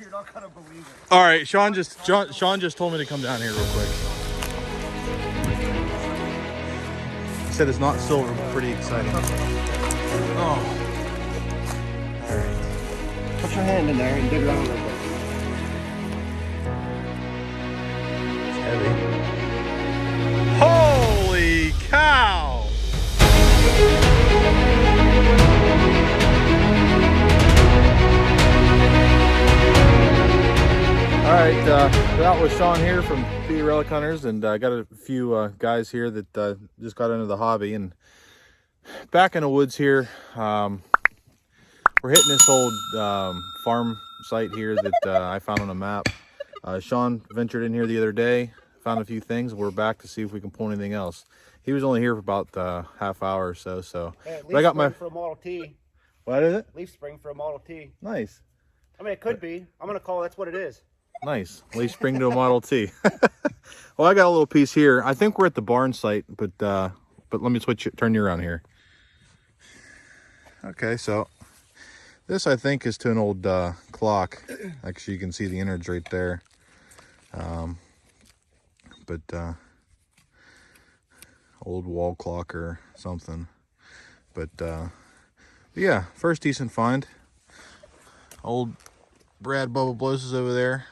You're not gonna believe it. All right, Sean just told me to come down here real quick. He said it's not silver, but pretty exciting. Oh. All right. Put your hand in there and dig around a little bit. It's heavy. Holy cow! All right, out with Sean here from PA Relic Hunters, and I got a few guys here that just got into the hobby, and back in the woods here. We're hitting this old farm site here that I found on a map. Sean ventured in here the other day, found a few things. We're back to see if we can pull anything else. He was only here for about half hour or so. Hey, but I got my for a Model T. What is it? Leaf spring for a Model T. Nice. I mean, it could be. I'm gonna call that's what it is. Nice. Leaf spring to a Model T. Well, I got a little piece here. I think we're at the barn site, but let me turn you around here. Okay, so this I think is to an old clock. Actually, you can see the innards right there. Old wall clock or something. But yeah, first decent find. Old Brad Bubba Blows is over there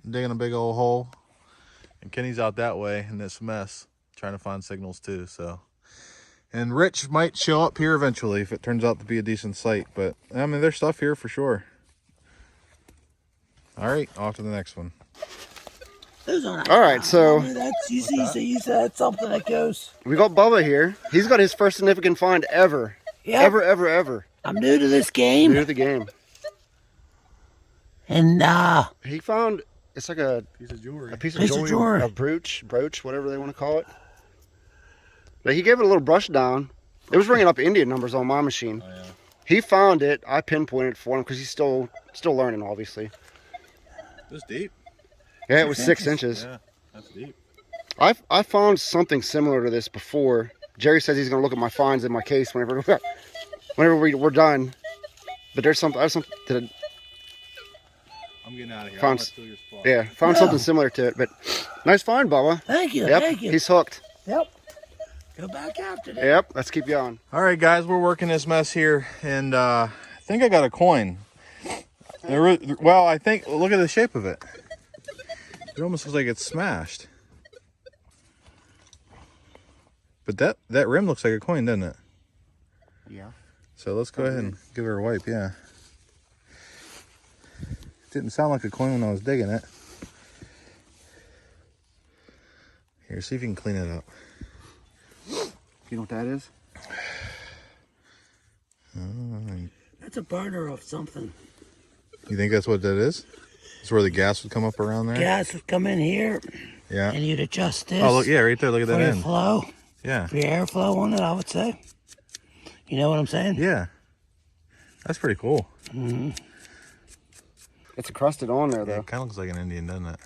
digging a big old hole, and Kenny's out that way in this mess trying to find signals too. So, and Rich might show up here eventually if it turns out to be a decent site, but I mean there's stuff here for sure. All right, off to the next one. All right, so you said something that goes. we got Bubba here. He's got his first significant find ever. Yep. Ever. I'm new to this game, New to the game. and He found it's like a Piece of jewelry. piece of jewelry, a brooch, whatever they want to call it. But he gave it a little brush down. It was ringing up Indian numbers on my machine. Oh, yeah. He found it. I pinpointed for him because he's still learning, obviously. It was deep. Yeah, it was 6 inches. Yeah, that's deep. I found something similar to this before. Jerry says he's gonna look at my finds in my case whenever we're done. But there's something. I'm getting out of here. Found- I'm gonna steal your spot. Yeah, found something similar to it. But nice find, Bubba. thank you, Yep, thank you. he's hooked. Yep. Go back after that. Yep, let's keep going. All right, guys, we're working this mess here, and I think I got a coin. Well, I think, look at the shape of it. It almost looks like it's smashed. But that rim looks like a coin, doesn't it? Yeah. So let's go ahead and give her a wipe, yeah. Didn't sound like a coin when I was digging it. Here, see if you can clean it up. You know what that is? That's a burner of something. You think that's what that is? It's where the gas would come up around there? Gas would come in here, Yeah. and you'd adjust this. Oh, look, yeah, right there. Look at for that your end. flow, Yeah. for your airflow on it, I would say. You know what I'm saying? Yeah. That's pretty cool. It's crusted on there, Yeah, though. it kind of looks like an Indian, doesn't it?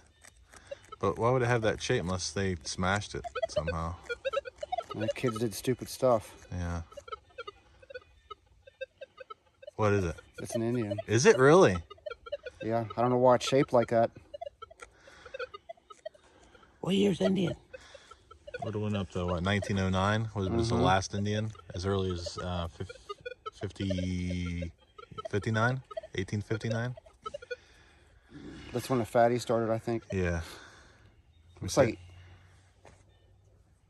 But why would it have that shape unless they smashed it somehow? The kids did stupid stuff. Yeah. What is it? It's an Indian. Is it really? Yeah, I don't know why it's shaped like that. What year's Indian? Would have went up to what, 1909 was the last Indian, as early as 1859. That's when the fatty started, I think. Yeah. It's like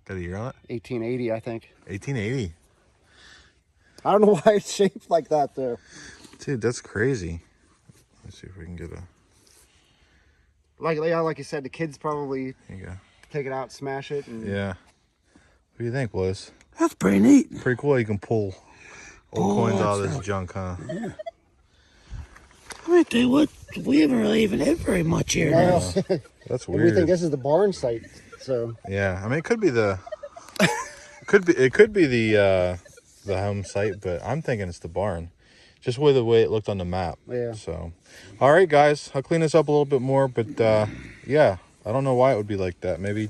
Got a year on it? 1880, I think. 1880. I don't know why it's shaped like that, though. Dude, that's crazy. Let's see if we can get a... Like you said, the kids probably Here you go. take it out, smash it. And Yeah. What do you think, Liz? That's pretty neat. Pretty cool how you can pull old coins out of this junk, huh? Yeah. I mean, tell you what, we haven't really even hit very much here now. That's And we weird. think this is the barn site, so. Yeah, I mean, it could be the... it could be the home site, but I'm thinking it's the barn. Just with the way it looked on the map. Yeah. So, all right, guys, I'll clean this up a little bit more, but yeah, I don't know why it would be like that. Maybe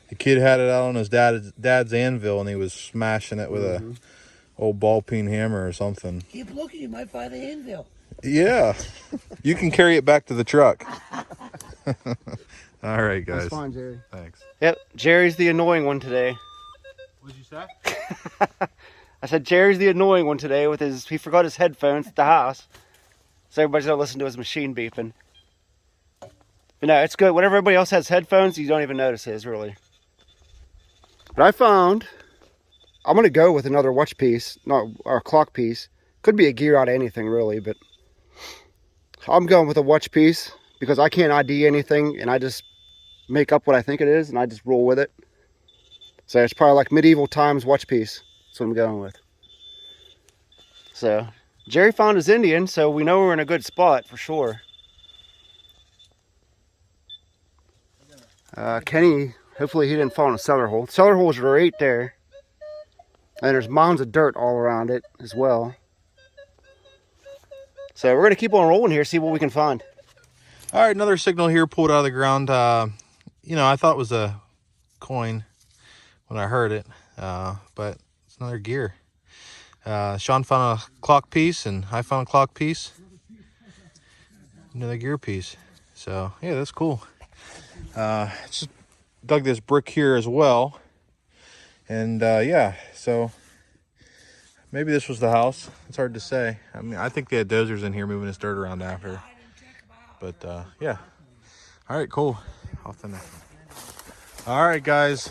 the kid had it out on his dad's anvil and he was smashing it with a old ball peen hammer or something. Keep looking, you might find the anvil. Yeah. You can carry it back to the truck. All right, guys. That's fine, Jerry. Thanks. Yep, Jerry's the annoying one today. What'd you say? I said Jerry's the annoying one today with he forgot his headphones at the house. So everybody's gonna listen to his machine beeping. But no, it's good. Whenever everybody else has headphones, you don't even notice his, really. But I found, I'm gonna go with another watch piece, not or clock piece. Could be a gear out of anything, really, but I'm going with a watch piece because I can't ID anything, and I just make up what I think it is, and I just roll with it. So it's probably like medieval times watch piece. That's what I'm going with. So Jerry found his Indian, so we know we're in a good spot for sure. Kenny, hopefully he didn't fall in a cellar hole. Cellar holes are right there. And there's mounds of dirt all around it as well. So we're going to keep on rolling here, see what we can find. All right, another signal here pulled out of the ground. You know, I thought it was a coin when I heard it, but it's another gear. Sean found a clock piece, and I found a clock piece. Another gear piece. So, yeah, that's cool. Just dug this brick here as well. And, yeah, so maybe this was the house. It's hard to say. I mean, I think they had dozers in here moving this dirt around after. But, yeah. All right, cool. Off the next one. All right, guys.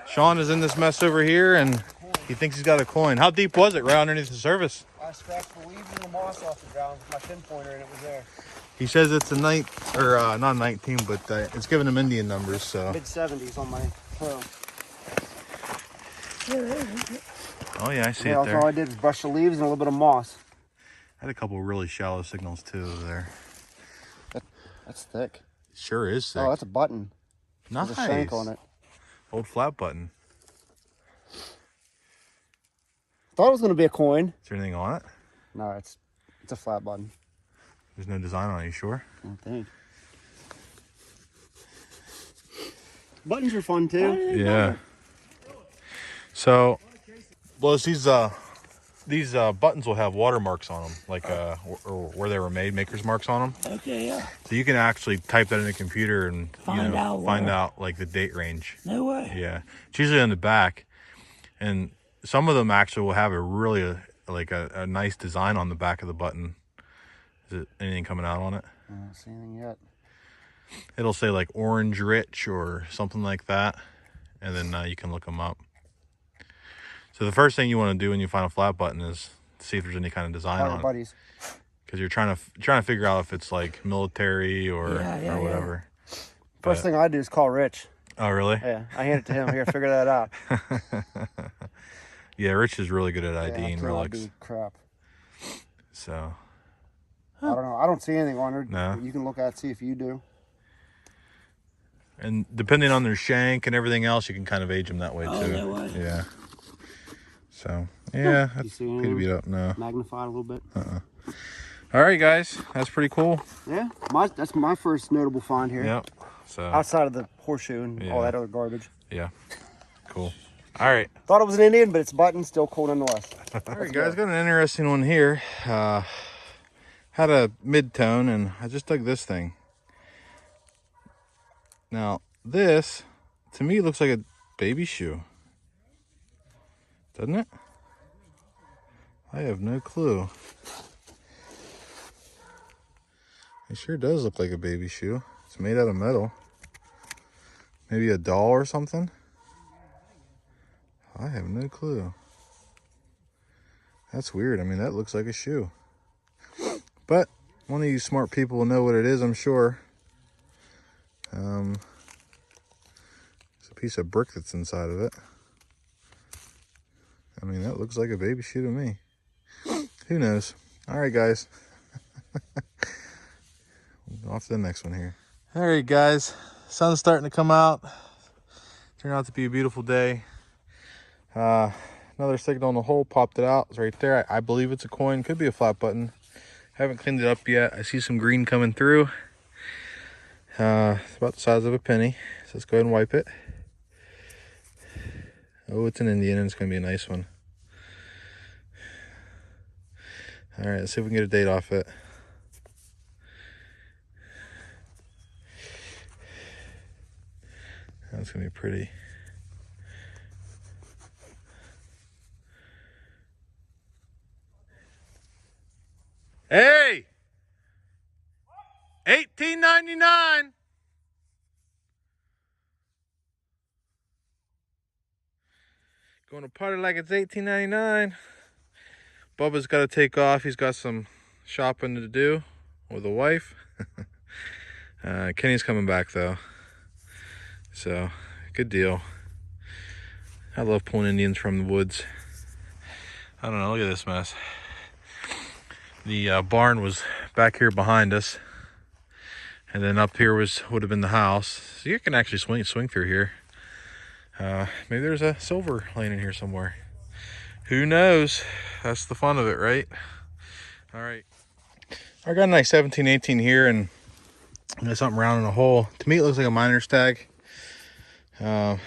Sean is in this mess over here, and he thinks he's got a coin. How deep was it? Right underneath the surface? I scratched the leaves and the moss off the ground with my pinpointer, and it was there. He says it's a not 19, but it's giving him Indian numbers, so. Mid-70s on my phone. Oh, yeah, I see Yeah, it there. all I did was brush the leaves and a little bit of moss. I had a couple really shallow signals, too, over there. That's thick. It sure is thick. Oh, that's a button. Nice. There's a shank on it. Old flat button. Thought it was going to be a coin. Is there anything on it? No, it's a flat button. There's no design on it, you sure? I don't think. Buttons are fun too. Yeah. So, well, these buttons will have watermarks on them, like or where they were made, maker's marks on them. Okay, yeah. So you can actually type that in the computer and Find out like the date range. No way. Yeah, it's usually on the back, and some of them actually will have a really like a nice design on the back of the button. Is it anything coming out on it? I don't see anything yet. It'll say like orange rich or something like that, and then you can look them up. So the first thing you want to do when you find a flat button is see if there's any kind of design Call on your it, buddies. because you're trying to figure out if it's like military or whatever. First thing I do is call Rich. Oh, really? Yeah, I hand it to him. Here, figure that out. Yeah, Rich is really good at IDing relics. Crap. So. I don't know. I don't see anything on her. No. You can look at it, see if you do. And depending on their shank and everything else, you can kind of age them that way too. No way. Yeah. So, yeah, You that's see pretty anything beat up. No. magnified a little bit? All right, guys. That's pretty cool. Yeah, that's my first notable find here. Yep. So. Outside of the horseshoe and all Yeah. that other garbage. Yeah. Cool. All right. Thought it was an Indian, but it's button, still cool nonetheless. All right, guys. Got an interesting one here. Had a mid-tone, and I just dug this thing. Now, this, to me, looks like a baby shoe. Doesn't it? I have no clue. It sure does look like a baby shoe. It's made out of metal. Maybe a doll or something? I have no clue. That's weird. I mean, that looks like a shoe. But one of you smart people will know what it is, I'm sure. It's a piece of brick that's inside of it. I mean, that looks like a baby shoe to me. Who knows? All right, guys. Off to the next one here. All right, guys. Sun's starting to come out. Turned out to be a beautiful day. Another signal in the hole, popped it out. It's right there. I believe it's a coin. Could be a flat button. Haven't cleaned it up yet. I see some green coming through. It's about the size of a penny. So let's go ahead and wipe it. Oh, it's an Indian, and it's going to be a nice one. All right, let's see if we can get a date off it. That's gonna be pretty. Hey! $18.99. Going to party like it's $18.99. Bubba's got to take off. He's got some shopping to do with a wife. Kenny's coming back though, so good deal. I love pulling Indians from the woods. I don't know, look at this mess. The barn was back here behind us, and then up here would have been the house. So you can actually swing through here. Maybe there's a silver laying in here somewhere. Who knows? That's the fun of it, right? All right. I got a nice 1718 here, and there's something round in a hole. To me, it looks like a miner's tag. You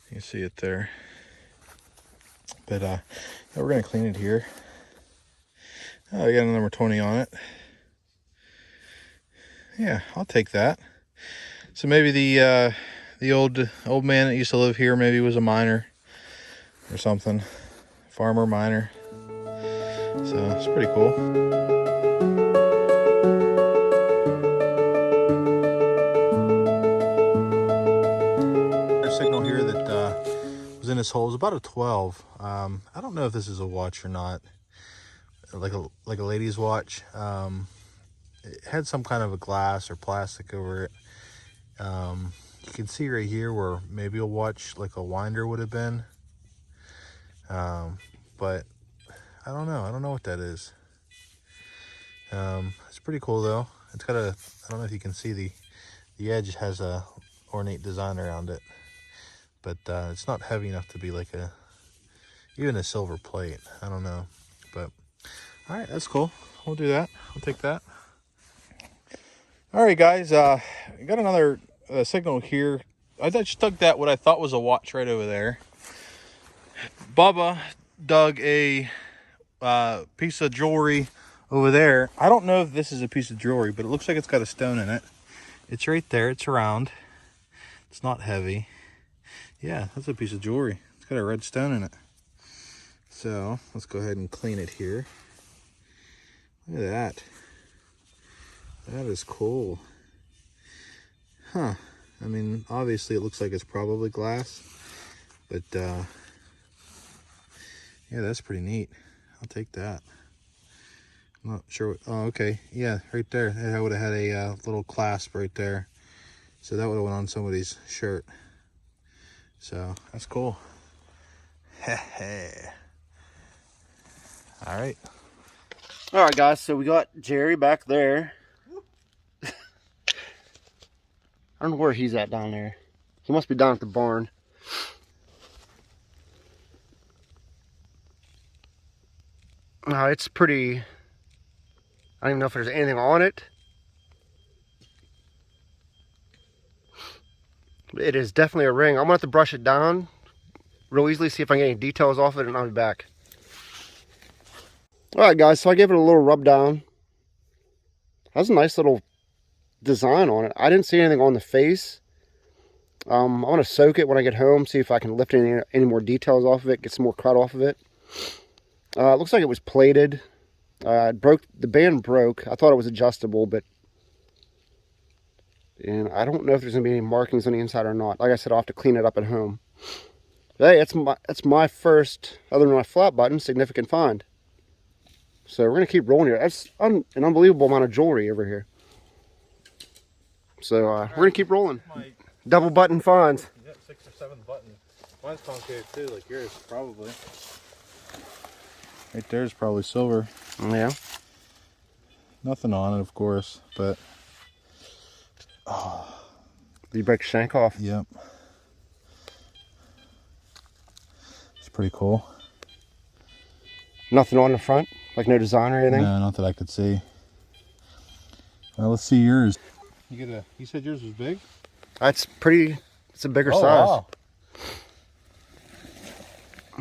can see it there. But yeah, we're gonna clean it here. Oh, we got a number 20 on it. Yeah, I'll take that. So maybe the old man that used to live here maybe was a miner or something, farmer miner. So it's pretty cool. Our signal here that was in this hole is about a 12. I don't know if this is a watch or not, like a lady's watch. It had some kind of a glass or plastic over it. You can see right here where maybe a watch like a winder would have been. But I don't know what that is. It's pretty cool though. It's got a, I don't know if you can see the edge has a ornate design around it, but it's not heavy enough to be like even a silver plate. I don't know, but all right, that's cool. We'll do that. I'll take that. All right, guys, got another signal here. I just dug that what I thought was a watch right over there. Bubba dug a piece of jewelry over there. I don't know if this is a piece of jewelry, but it looks like it's got a stone in it. It's right there. It's round. It's not heavy. Yeah, that's a piece of jewelry. It's got a red stone in it. So let's go ahead and clean it here. Look at that. That is cool. Huh. I mean, obviously it looks like it's probably glass, but yeah, that's pretty neat. I'll take that. I'm not sure what, oh, okay. Yeah, right there. I would have had a little clasp right there. So that would have went on somebody's shirt. So that's cool. Heh. All right. All right, guys. So we got Jerry back there. I don't know where he's at down there. He must be down at the barn. It's pretty... I don't even know if there's anything on it. It is definitely a ring. I'm going to have to brush it down real easily, see if I can get any details off it, and I'll be back. Alright guys, so I gave it a little rub down. Has a nice little design on it. I didn't see anything on the face. I'm going to soak it when I get home, see if I can lift any more details off of it, get some more cut off of it. It looks like it was plated. The band broke. I thought it was adjustable, but and I don't know if there's going to be any markings on the inside or not. Like I said, I'll have to clean it up at home. But hey, it's my first, other than my flat button, significant find. So we're going to keep rolling here. That's an unbelievable amount of jewelry over here. So we're going to keep rolling. Double button finds. Yeah, 6 or 7 buttons. Mine's concave too, like yours, probably. Right there's probably silver. Yeah. Nothing on it, of course, but... Did you break the shank off? Yep. It's pretty cool. Nothing on the front? Like no design or anything? No, not that I could see. Well, let's see yours. You said yours was big? That's pretty, it's a bigger size. Wow.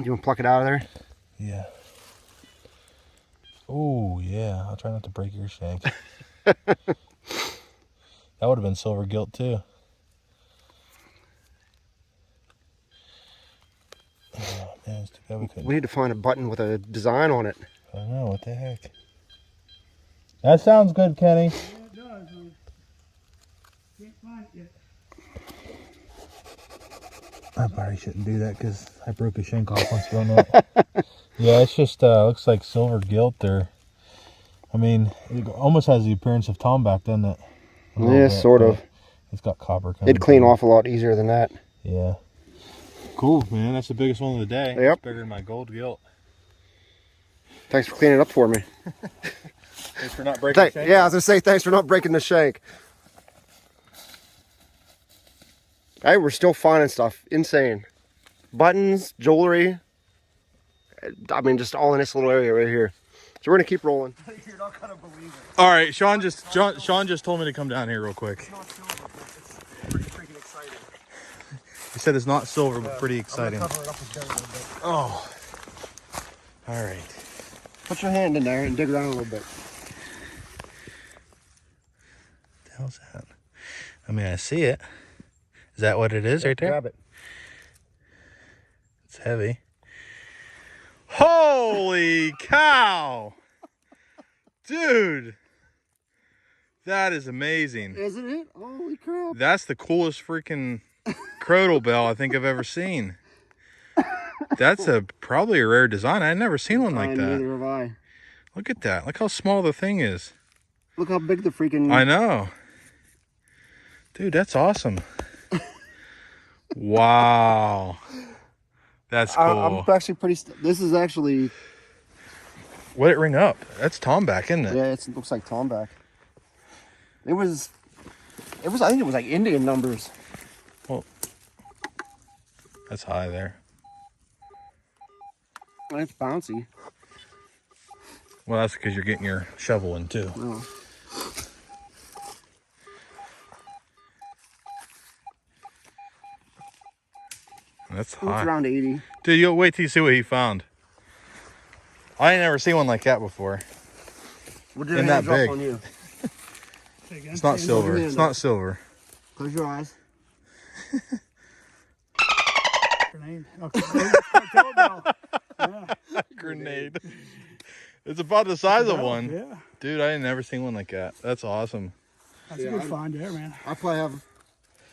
You want to pluck it out of there? Yeah. Oh, yeah. I'll try not to break your shank. That would have been silver gilt, too. Oh, man, it's too bad we couldn't. We need to find a button with a design on it. I don't know. What the heck? That sounds good, Kenny. Yeah, it does. Can't find it yet. I probably shouldn't do that because I broke a shank off once doing that. Yeah, it's just looks like silver gilt or, I mean, it almost has the appearance of tomback, doesn't it? Yeah, sort of. It's got copper. It'd clean off a lot easier than that. Yeah. Cool, man. That's the biggest one of the day. Yep. It's bigger than my gold gilt. Thanks for cleaning up for me. Thanks for not breaking the shank. Yeah, I was going to say thanks for not breaking the shank. Hey, we're still finding stuff. Insane. Buttons, jewelry. I mean, just all in this little area right here. So we're going to keep rolling. You're not going to believe it. All right, Sean just told me to come down here real quick. It's not silver, but it's pretty freaking exciting. He said it's not silver, but pretty exciting. I'm gonna cover it up with dirt a little bit. Oh. All right. Put your hand in there and dig around a little bit. What the hell's that? I mean, I see it. Is that what it is right there? Grab it. It's heavy. Holy cow! Dude! That is amazing. Isn't it? Holy crap. That's the coolest freaking crotal bell I think I've ever seen. That's probably a rare design. I've never seen one like that. Neither have I. Look at that. Look how small the thing is. Look how big the freaking... I know. Dude, that's awesome. Wow. That's cool. I'm actually pretty... This is actually... What'd it ring up? That's tomback, isn't it? Yeah, it looks like tomback. It was... I think it was like Indian numbers. Well, that's high there. And it's bouncy. Well, that's because you're getting your shovel in too. Oh. That's It's high. around 80. Dude, you'll wait till you see what he found. I ain't never seen one like that before. We'll do And that big. on you. It's not silver. It's not silver. Close your eyes. Grenade. Okay. Yeah. Grenade. It's about the size of one. Yeah. Dude, I ain't never seen one like that. That's awesome. That's a good find there, man. I probably have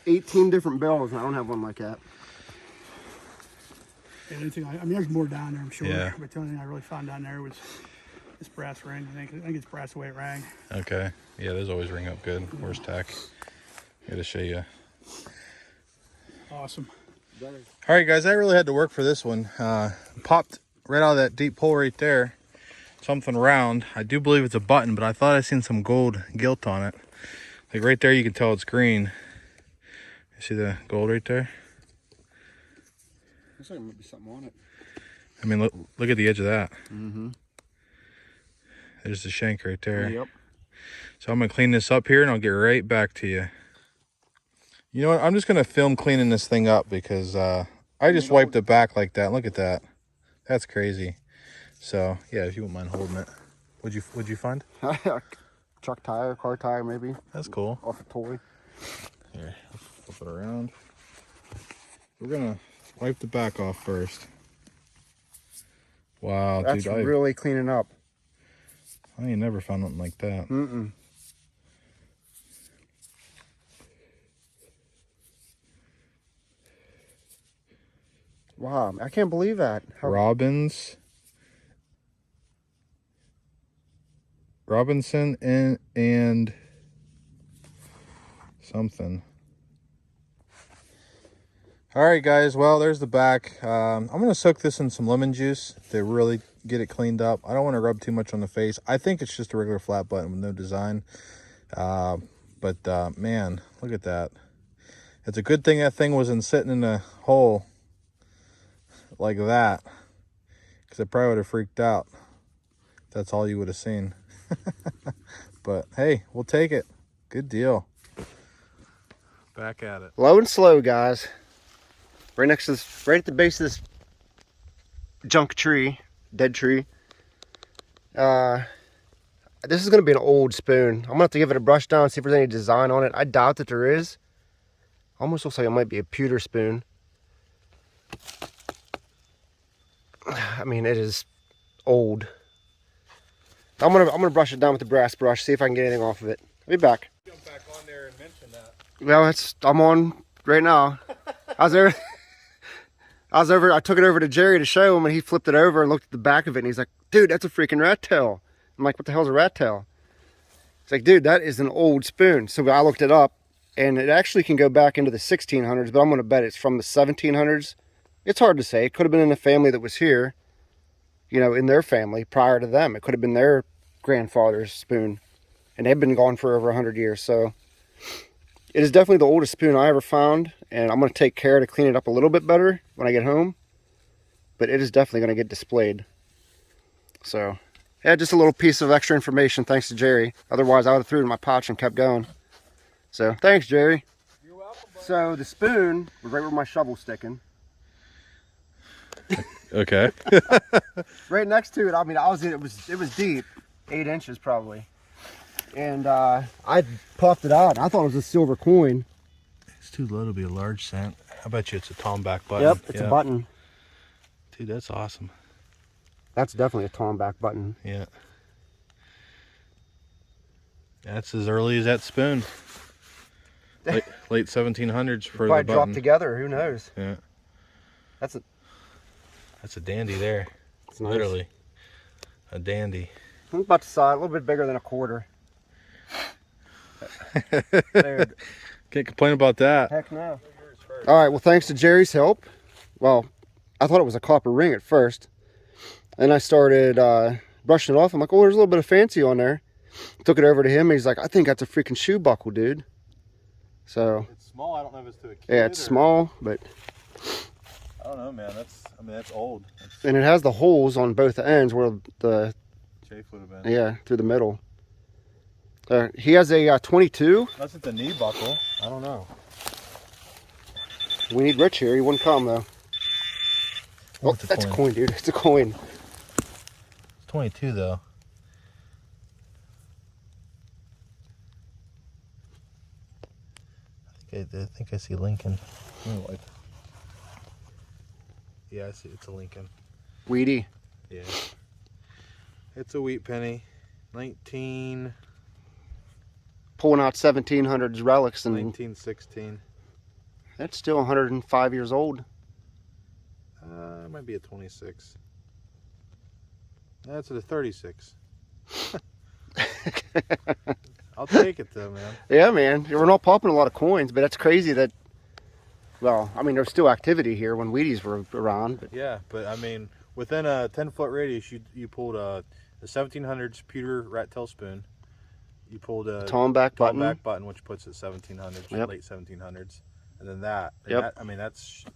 18 different bells and I don't have one like that. Yeah, I mean, there's more down there, I'm sure. Yeah. But the only thing I really found down there was this brass ring. I think it's brass the way it rang. Okay. Yeah, those always ring up good. Horse tack. Gotta show you. Awesome. All right, guys, I really had to work for this one. Popped right out of that deep hole right there. Something round. I do believe it's a button, but I thought I seen some gold gilt on it. Like right there, you can tell it's green. You see the gold right there? Looks like there might be something on it. I mean, look at the edge of that. Mm-hmm. There's the shank right there. Yep. So I'm gonna clean this up here and I'll get right back to you. You know what? I'm just gonna film cleaning this thing up because I just wiped it back like that. Look at that. That's crazy. So yeah, if you wouldn't mind holding it. What'd you find? Truck tire, car tire maybe. That's cool. Off a toy. Here, let's flip it around. We're gonna wipe the back off first. Wow, That's dude, really cleaning up. I ain't never found nothing like that. Mm-mm. Wow, I can't believe that. Robinson and something. All right, guys. Well, there's the back. I'm gonna soak this in some lemon juice to really get it cleaned up. I don't want to rub too much on the face. I think it's just a regular flat button with no design. But man, look at that. It's a good thing that thing wasn't sitting in a hole like that, because it probably would have freaked out. That's all you would have seen. But hey, we'll take it. Good deal. Back at it. Low and slow, guys. Right next to this, right at the base of this junk tree, dead tree. This is going to be an old spoon. I'm going to have to give it a brush down, see if there's any design on it. I doubt that there is. Almost looks like it might be a pewter spoon. I mean, it is old. I'm gonna brush it down with the brass brush, see if I can get anything off of it. I'll be back. Jump back on there and mention that. Well, I'm on right now. I was over. I took it over to Jerry to show him, and he flipped it over and looked at the back of it, and he's like, "Dude, that's a freaking rat tail." I'm like, "What the hell's a rat tail?" It's like, "Dude, that is an old spoon." So I looked it up, and it actually can go back into the 1600s, but I'm gonna bet it's from the 1700s. It's hard to say. It could have been in a family that was here, you know, in their family prior to them. It could have been their grandfather's spoon, and they've been gone for over 100 years. So it is definitely the oldest spoon I ever found, and I'm going to take care to clean it up a little bit better when I get home, but it is definitely going to get displayed. So yeah, just a little piece of extra information thanks to Jerry. Otherwise I would have threw it in my pouch and kept going. So thanks, Jerry. You're welcome, buddy. So the spoon was right where my shovel's sticking. Okay. Right next to it. I mean, it was deep, 8 inches probably, and I puffed it out. And I thought it was a silver coin. It's too low to be a large cent. I bet you it's a Tomback button. Yep, it's a button. Dude, that's awesome. That's definitely a Tomback button. Yeah. That's as early as that spoon. Late 1700s for the Probably button. dropped together. Who knows? Yeah. That's a dandy there. It's nice. Literally a dandy. I'm about the size, a little bit bigger than a quarter. There. Can't complain about that. Heck no. All right, well, thanks to Jerry's help. Well, I thought it was a copper ring at first. And I started brushing it off. I'm like, oh, there's a little bit of fancy on there. Took it over to him, and he's like, I think that's a freaking shoe buckle, dude. So. It's small. I don't know if it's to a kid. Yeah, it's small, but. I don't know, man. That's old. And it has the holes on both ends where the Chafe would have been. yeah, through the middle. He has a 22. That's at the knee buckle. I don't know. We need Rich here. He wouldn't come though. Oh, It's a that's a coin. coin, dude. It's a coin. It's 22 though. I think I see Lincoln. Yeah, I see. It's a Lincoln. Weedy. Yeah. It's a wheat penny. 1916. Pulling out 1700s relics, and that's still 105 years old. It might be a 26. That's a 36. I'll take it though, man. Yeah, man. We're not popping a lot of coins, but that's crazy that. Well, I mean, there's still activity here when Wheaties were around. But. Yeah, but I mean, within a 10-foot radius, you pulled a 1700s pewter rat tail spoon. You pulled a Tomback button, which puts it 1700s, Yep. late 1700s, and then that. And Yep. that, I mean, that's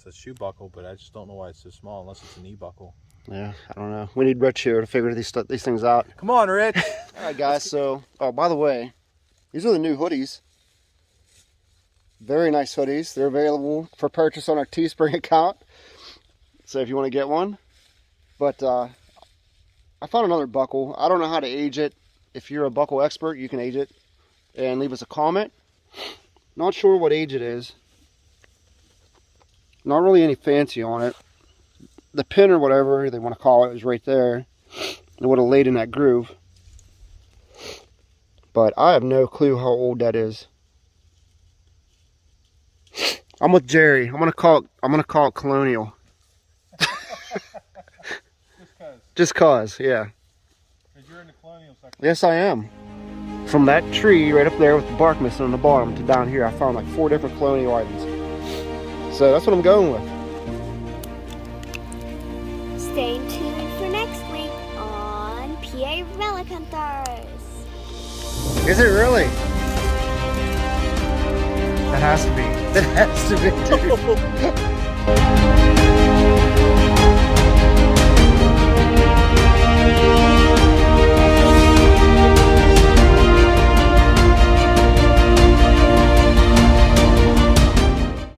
a shoe buckle, but I just don't know why it's so small unless it's a knee buckle. Yeah, I don't know. We need Rich here to figure these things out. Come on, Rich. All right, guys. So, oh, by the way, these are the new hoodies. Very nice hoodies. They're available for purchase on our Teespring account. So if you want to get one. But I found another buckle. I don't know how to age it. If you're a buckle expert, you can age it and leave us a comment. Not sure what age it is. Not really any fancy on it. The pin or whatever they want to call it is right there. It would have laid in that groove. But I have no clue how old that is. I'm with Jerry. I'm gonna call it colonial. Just cause, yeah. You're in the colonial section. Yes, I am. From that tree right up there with the bark missing on the bottom to down here, I found like 4 different colonial items. So that's what I'm going with. Stay tuned for next week on PA Relic Hunters. Is it really? That has to be. That has to be, dude.